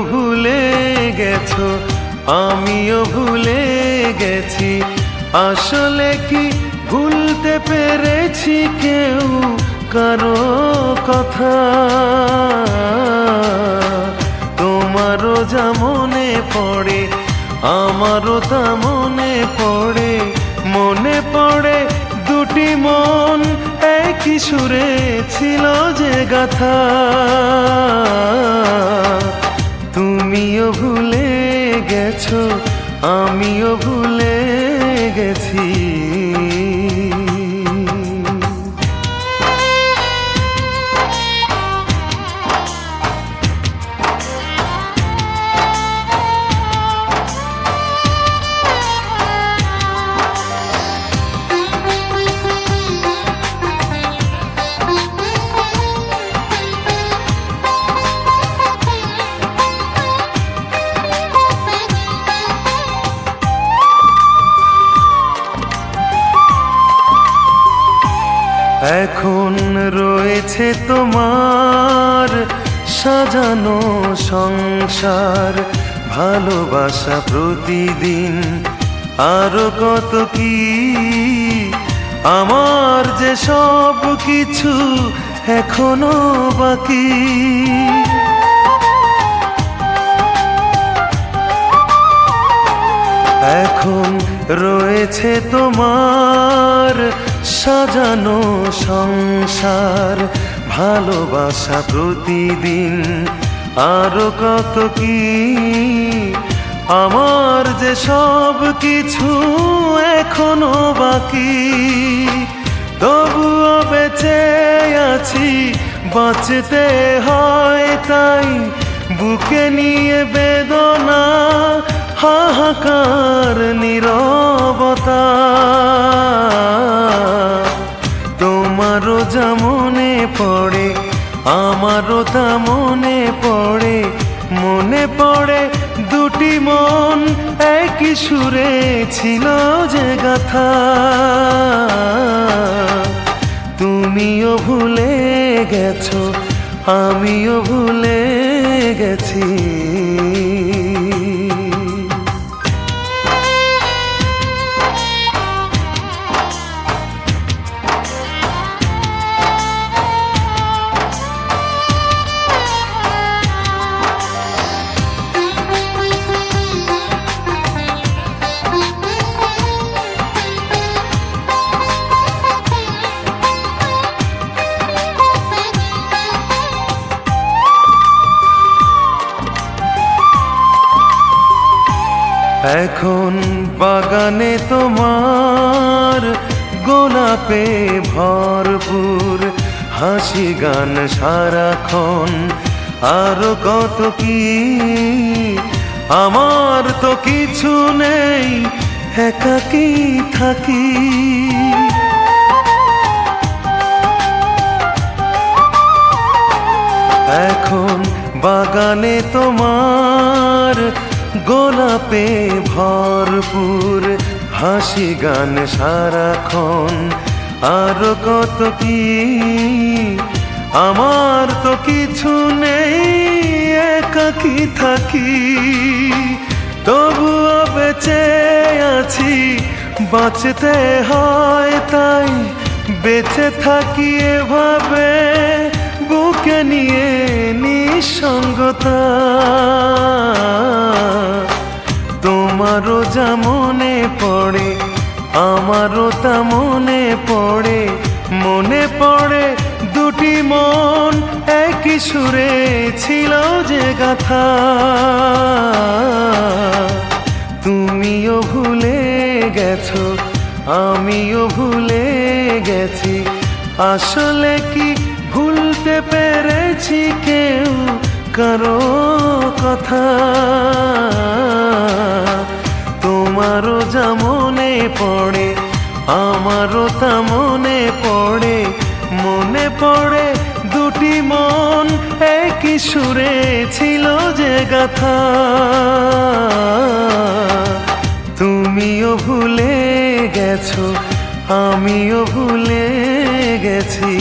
ভুলে গেছো, আমিও ভুলে গেছি। আসলে কি ভুলতে পেরেছি কেউ কারো কথা? তোমারও যা মনে পড়ে, আমারও তা মনে পড়ে। মনে পড়ে দুটি মন একই সুরে ছিল যে গাথা। তুমিও ভুলে গেছো, আমিও ভুলে গেছি। এখন রয়েছে তোমার সাজানো সংসার, ভালোবাসা প্রতিদিন, আরো কত কি। আমার যে সব কিছু এখনো বাকি। এখন রয়েছে তোমার সাজানো সংসার, ভালোবাসা প্রতিদিন, আরো কত কি। আমার যে সব কিছু এখনো বাকি। তবুও বেঁচে আছি, বাঁচতে হয় তাই। বুকে নিয়ে বেদনা, হাহাকার নীরবতা। তোমারও যা মনে পড়ে, আমারও তা মনে পড়ে। মনে পড়ে দুটি মন একই সুরে ছিল যে গাথা। তুমিও ভুলে গেছো, আমিও ভুলে গেছি। এখন বাগানে তোমার গোলাপে ভরপুর, হাসি গান সারাক্ষণ, আরো কত কি। আমার তো কিছু নেই, একাকী থাকি। এখন বাগানে তোমার গোলাপে ভরপুর, হাসি গান সারাক্ষণ, আরো কত কি। আমার তো কিছু নেই, একাকী থাকি। তবুও বেঁচে আছি, বাঁচতে হয় তাই। বেঁচে থাকি এভাবে, বুকে নিয়ে নিঃসঙ্গতা। তোমারও যা মনে পড়ে, আমারও তা মনে পড়ে। মনে পড়ে দুটি মন একই সুরে ছিল যে গাথা। তুমিও ভুলে গেছো, আমিও ভুলে গেছি। আসলে কি ভুলতে পেরেছি কেউ কারো কথা? তোমারও যা মনে পড়ে, আমারও তা মনে পড়ে। মনে পড়ে দুটি মন একই সুরে ছিল যে গাথা। তুমিও ভুলে গেছো, আমিও ভুলে গেছি।